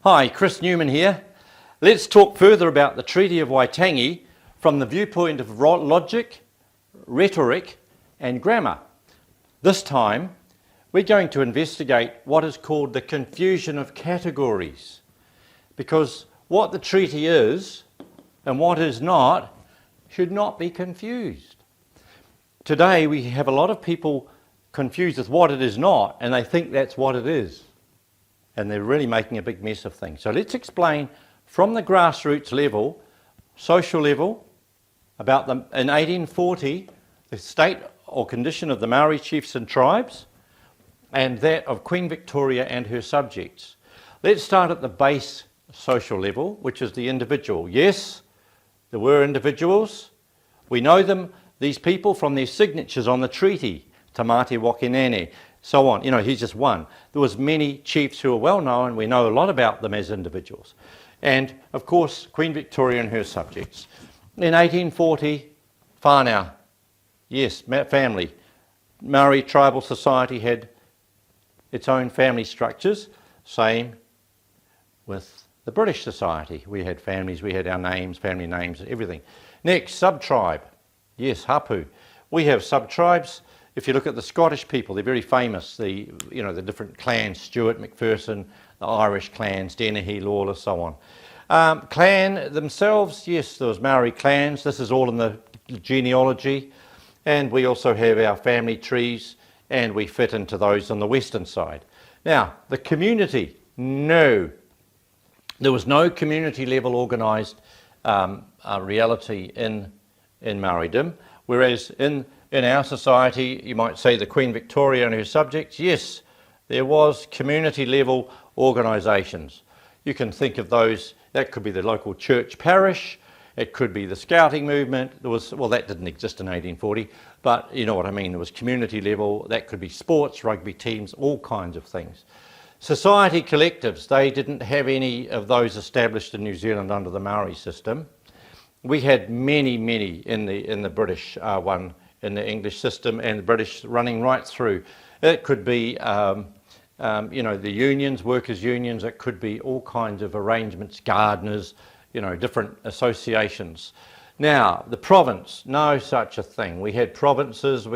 Hi, Chris Newman here. Let's talk further about the Treaty of Waitangi from the viewpoint of logic, rhetoric and grammar. This time we're going to investigate what is called the confusion of categories, because what the treaty is and what is not should not be confused. Today we have a lot of people confused with what it is not, and they think that's what it is. And they're really making a big mess of things. So let's explain from the grassroots level, social level, about in 1840, the state or condition of the Maori chiefs and tribes, and that of Queen Victoria and her subjects. Let's start at the base social level, which is the individual. Yes, there were individuals. We know them, these people, from their signatures on the treaty, Tamate Wakinene, so on. You know, he's just one. There was many chiefs who are well known. We know a lot about them as individuals. And of course, Queen Victoria and her subjects. In 1840, whānau, yes, family. Maori tribal society had its own family structures. Same with the British society. We had families, we had our names, family names, everything. Next, sub-tribe. Yes, hapu. We have sub-tribes. If you look at the Scottish people, they're very famous. The different clans, Stuart, Macpherson, the Irish clans, Dennehy, Lawless, so on. Clan themselves, yes, there was Maori clans. This is all in the genealogy. And we also have our family trees, and we fit into those on the western side. Now, the community, no. There was no community level organised reality in Maoridom, whereas in our society, you might say the Queen Victoria and her subjects, yes, there was community level organisations. You can think of those, that could be the local church parish, it could be the scouting movement. There was, well, that didn't exist in 1840, but you know what I mean, there was community level, that could be sports, rugby teams, all kinds of things. Society collectives, they didn't have any of those established in New Zealand under the Maori system. We had many in the British one, in the English system, and the British running right through. It could be, the unions, workers' unions, it could be all kinds of arrangements, gardeners, different associations. Now, the province, no such a thing. We had provinces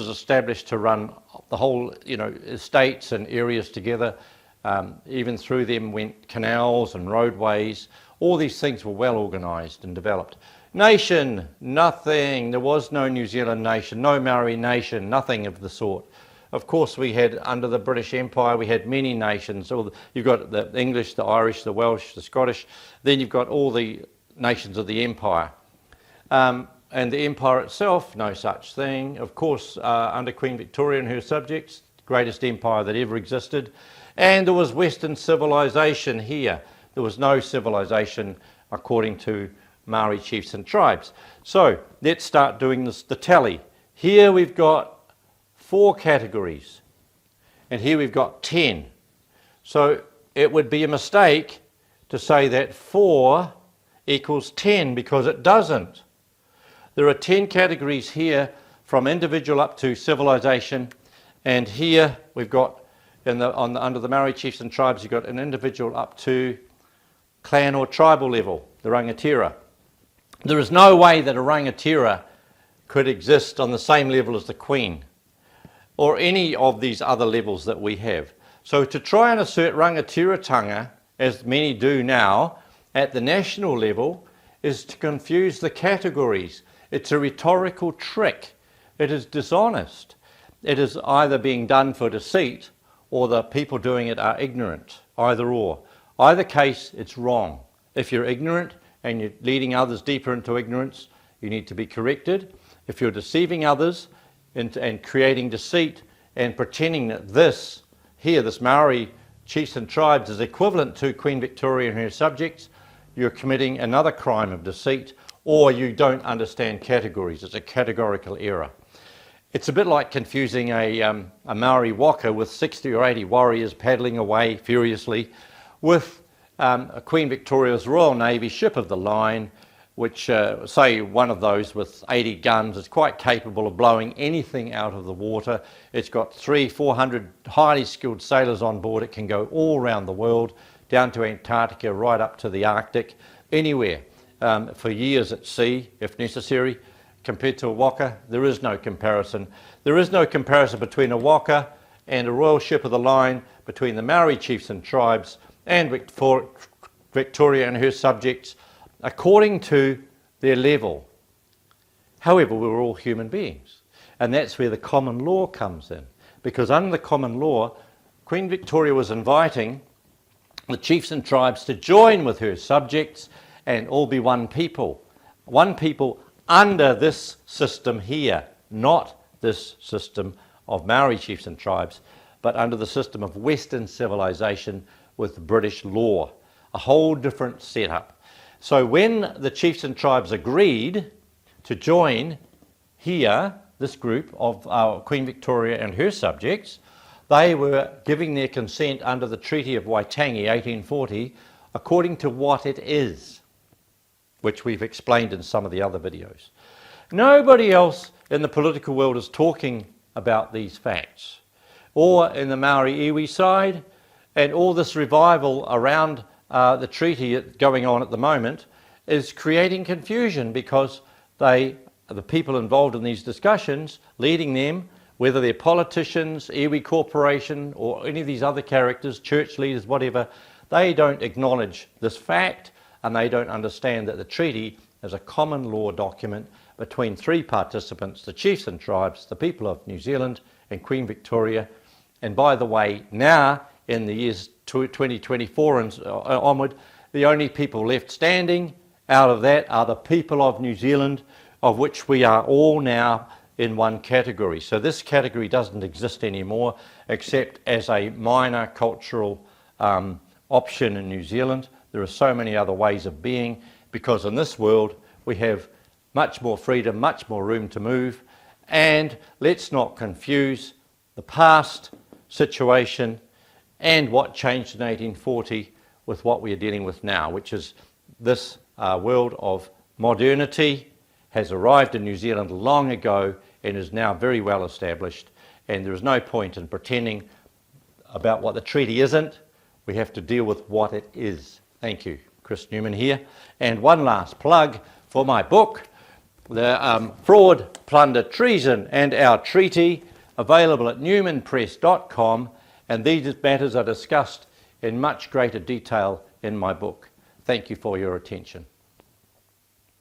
established to run the whole, estates and areas together. Even through them went canals and roadways. All these things were well organised and developed. Nation, nothing. There was no New Zealand nation, no Maori nation, nothing of the sort. Of course, we had, under the British Empire, we had many nations. You've got the English, the Irish, the Welsh, the Scottish. Then you've got all the nations of the empire. And the empire itself, no such thing. Of course, under Queen Victoria and her subjects, greatest empire that ever existed. And there was Western civilization here. There was no civilization according to Maori chiefs and tribes. So let's start doing the tally. Here we've got 4 categories, and here we've got 10. So it would be a mistake to say that 4 equals 10, because it doesn't. There are 10 categories here, from individual up to civilization, and here we've got under the Maori chiefs and tribes, you've got an individual up to clan or tribal level, the rangatira. There is no way that a rangatira could exist on the same level as the Queen or any of these other levels that we have. So to try and assert rangatiratanga, as many do now, at the national level, is to confuse the categories. It's a rhetorical trick. It is dishonest. It is either being done for deceit, or the people doing it are ignorant, either or. Either case, it's wrong. If you're ignorant and you're leading others deeper into ignorance, you need to be corrected. If you're deceiving others and creating deceit and pretending that this Maori chiefs and tribes is equivalent to Queen Victoria and her subjects, you're committing another crime of deceit, or you don't understand categories. It's a categorical error. It's a bit like confusing a Maori waka with 60 or 80 warriors paddling away furiously with Queen Victoria's Royal Navy ship of the line which say one of those with 80 guns is quite capable of blowing anything out of the water. It's got 300-400 highly skilled sailors on board. It can go all around the world, down to Antarctica, right up to the Arctic, anywhere, for years at sea if necessary. Compared to a waka, there is no comparison. There is no comparison between a waka and a royal ship of the line, between the Maori chiefs and tribes and Victoria and her subjects, according to their level. However, we're all human beings, and that's where the common law comes in, because under the common law, Queen Victoria was inviting the chiefs and tribes to join with her subjects and all be one people under this system here, not this system of Maori chiefs and tribes, but under the system of Western civilization with British law, a whole different setup. So when the chiefs and tribes agreed to join here, this group of Queen Victoria and her subjects, they were giving their consent under the Treaty of Waitangi 1840 according to what it is, which we've explained in some of the other videos. Nobody else in the political world is talking about these facts, or in the Maori iwi side, and all this revival around the treaty going on at the moment is creating confusion, because the people involved in these discussions, leading them, whether they're politicians, iwi corporation, or any of these other characters, church leaders, whatever, they don't acknowledge this fact, and they don't understand that the treaty is a common law document between three participants, the chiefs and tribes, the people of New Zealand and Queen Victoria. And by the way, now in the years 2024 and onward, the only people left standing out of that are the people of New Zealand, of which we are all now in one category. So this category doesn't exist anymore, except as a minor cultural option in New Zealand. There are so many other ways of being, because in this world we have much more freedom, much more room to move. And let's not confuse the past situation and what changed in 1840 with what we are dealing with now, which is this world of modernity has arrived in New Zealand long ago and is now very well established, and there is no point in pretending about what the treaty isn't. We have to deal with what it is. Thank you. Chris Newman here. And one last plug for my book, The Fraud, Plunder, Treason and Our Treaty, available at newmanpress.com, and these matters are discussed in much greater detail in my book. Thank you for your attention.